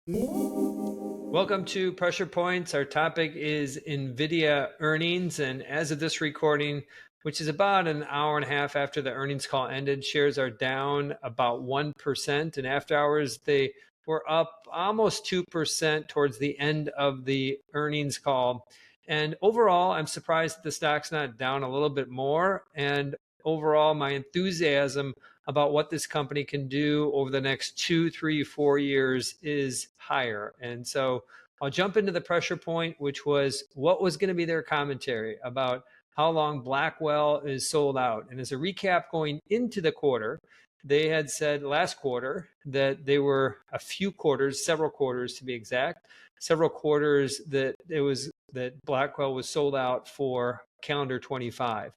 Welcome to Pressure Points. Our topic is Nvidia earnings. And as of this recording, which is about an hour and a half after the earnings call ended, shares are down about 1%. And after hours, they were up almost 2% towards the end of the earnings call. And overall, I'm surprised that the stock's not down a little bit more. And overall, my enthusiasm about what this company can do over the next 2, 3, 4 years is higher. And so I'll jump into the pressure point, which was what was going to be their commentary about how long Blackwell is sold out. And as a recap going into the quarter, they had said last quarter that they were a few quarters, several quarters to be exact, several quarters that Blackwell was sold out for calendar 25.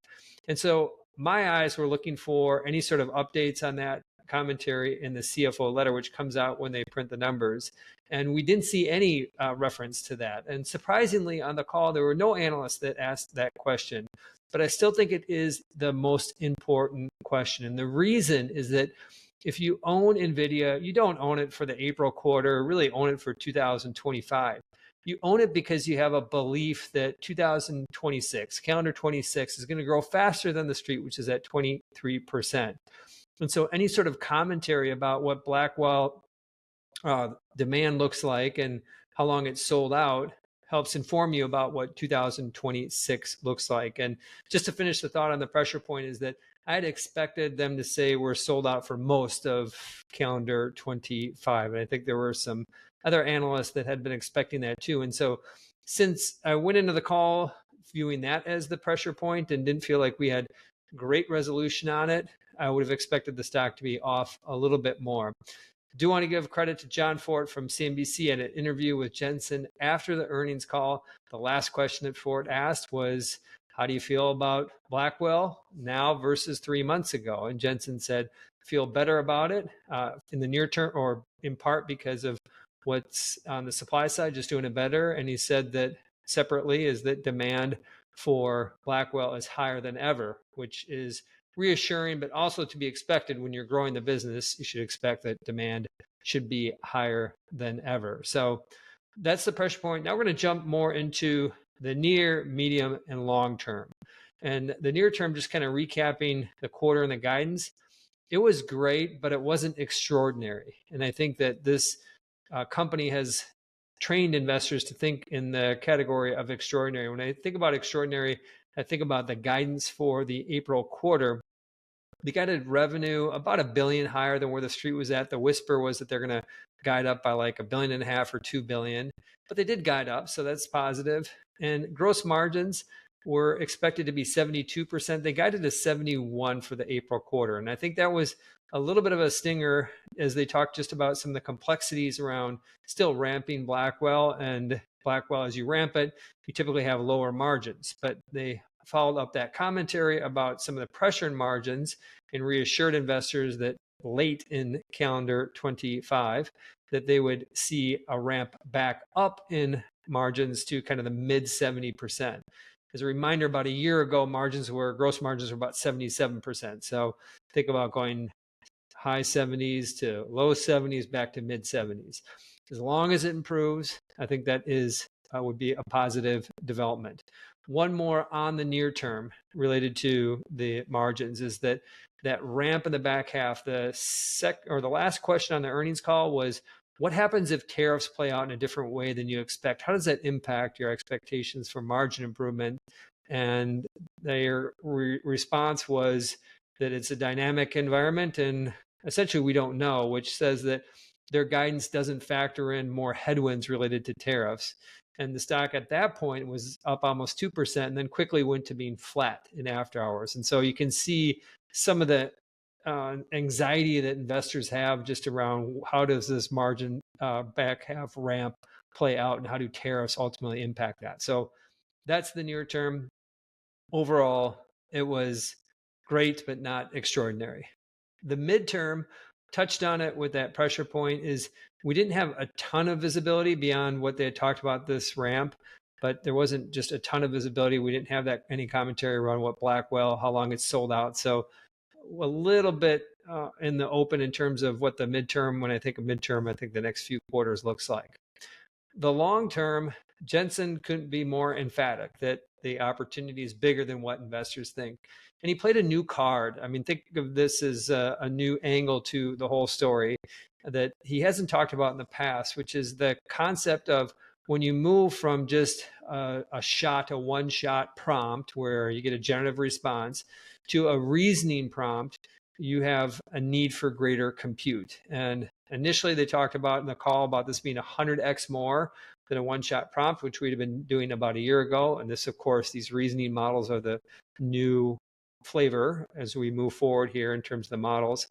And so my eyes were looking for any sort of updates on that commentary in the CFO letter, which comes out when they print the numbers. And we didn't see any reference to that. And surprisingly, on the call, there were no analysts that asked that question. But I still think it is the most important question. And the reason is that if you own Nvidia, you don't own it for the April quarter, really own it for 2025. You own it because you have a belief that 2026, calendar 26, is going to grow faster than the street, which is at 23%. And so any sort of commentary about what Blackwell demand looks like and how long it's sold out helps inform you about what 2026 looks like. And just to finish the thought on the pressure point is that I had expected them to say we're sold out for most of calendar 25. And I think there were some other analysts that had been expecting that too. And so since I went into the call viewing that as the pressure point and didn't feel like we had great resolution on it, I would have expected the stock to be off a little bit more. I do want to give credit to John Fort from CNBC at an interview with Jensen after the earnings call. The last question that Fort asked was, how do you feel about Blackwell now versus 3 months ago? And Jensen said, feel better about it in the near term, or in part because of what's on the supply side, just doing it better. And he said that separately is that demand for Blackwell is higher than ever, which is reassuring, but also to be expected when you're growing the business. You should expect that demand should be higher than ever. So that's the pressure point. Now we're going to jump more into the near, medium, and long term. And the near term, just kind of recapping the quarter and the guidance, it was great, but it wasn't extraordinary. And I think that this company has trained investors to think in the category of extraordinary. When I think about extraordinary, I think about the guidance for the April quarter. They guided revenue about $1 billion higher than where the street was at. The whisper was that they're going to guide up by like $1.5 billion or $2 billion, but they did guide up, so that's positive. And gross margins were expected to be 72%. They guided to 71% for the April quarter, and I think that was a little bit of a stinger as they talked just about some of the complexities around still ramping Blackwell. And Blackwell, as you ramp it, you typically have lower margins, but they followed up that commentary about some of the pressure in margins and reassured investors that late in calendar 25 that they would see a ramp back up in margins to kind of the mid 70%. As a reminder, about a year ago, gross margins were about 77%. So think about going high 70s to low 70s back to mid 70s. As long as it improves, I think that would be a positive development. One more on the near term related to the margins is that ramp in the back half. The last question on the earnings call was, what happens if tariffs play out in a different way than you expect? How does that impact your expectations for margin improvement? And their response was that it's a dynamic environment, and essentially we don't know, which says that their guidance doesn't factor in more headwinds related to tariffs. And the stock at that point was up almost 2% and then quickly went to being flat in after hours. And so you can see some of the anxiety that investors have just around how does this margin back half ramp play out and how do tariffs ultimately impact that. So that's the near term. Overall, it was great, but not extraordinary. The midterm, touched on it with that pressure point, is we didn't have a ton of visibility beyond what they had talked about this ramp, but there wasn't just a ton of visibility. We didn't have any commentary around what Blackwell, how long it's sold out. So a little bit in the open in terms of what the midterm, when I think of midterm, I think the next few quarters looks like. The long term, Jensen couldn't be more emphatic that the opportunity is bigger than what investors think. And he played a new card. I mean, think of this as a new angle to the whole story that he hasn't talked about in the past, which is the concept of when you move from just a one-shot prompt where you get a generative response to a reasoning prompt, you have a need for greater compute. And initially they talked about in the call about this being 100x more than a one-shot prompt, which we'd have been doing about a year ago. And this, of course, these reasoning models are the new flavor as we move forward here in terms of the models,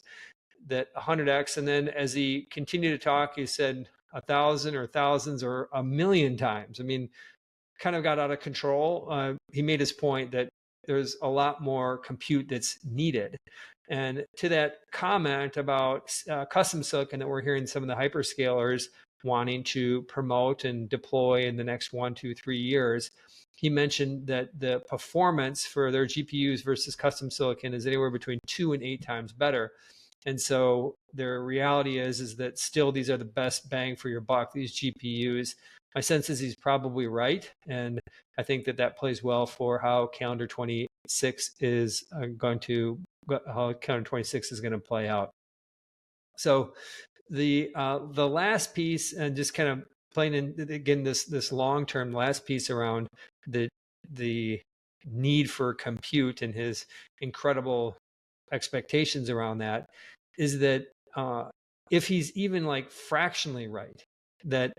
that 100x. And then as he continued to talk, he said 1,000 or thousands or a million times. I mean, kind of got out of control. He made his point that there's a lot more compute that's needed. And to that comment about custom silicon that we're hearing some of the hyperscalers wanting to promote and deploy in the next 1, 2, 3 years, he mentioned that the performance for their GPUs versus custom silicon is anywhere between 2 and 8 times better. And so their reality is that still these are the best bang for your buck, these GPUs. My sense is he's probably right. And I think that that plays well for how calendar 26 is going to play out. So the last piece, and just kind of playing in again this long-term last piece around the need for compute and his incredible expectations around that, is that if he's even like fractionally right, that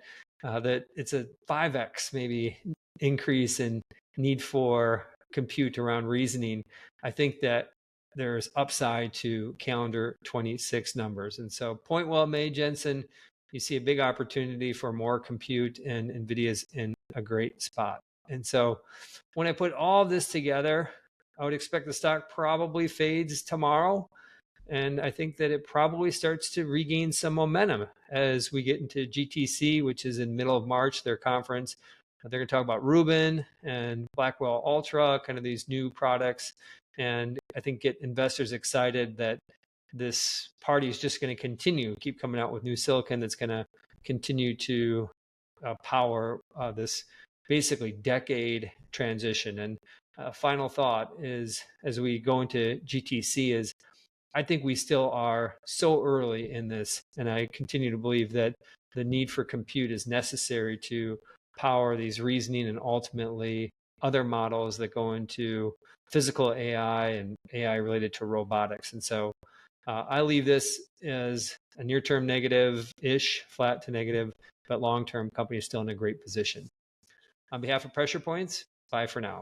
it's a 5x maybe increase in need for compute around reasoning, I think that there's upside to calendar 26 numbers. And so point well made, Jensen. You see a big opportunity for more compute, and Nvidia's in a great spot. And so when I put all this together, I would expect the stock probably fades tomorrow. And I think that it probably starts to regain some momentum as we get into GTC, which is in middle of March, their conference. They're going to talk about Rubin and Blackwell Ultra, kind of these new products. And I think get investors excited that this party is just going to continue, keep coming out with new silicon that's going to continue to power this basically decade transition. And final thought is, as we go into GTC, is I think we still are so early in this, and I continue to believe that the need for compute is necessary to power these reasoning and ultimately other models that go into physical AI and AI related to robotics. And so I leave this as a near-term negative-ish, flat to negative, but long-term company is still in a great position. On behalf of Pressure Points, bye for now.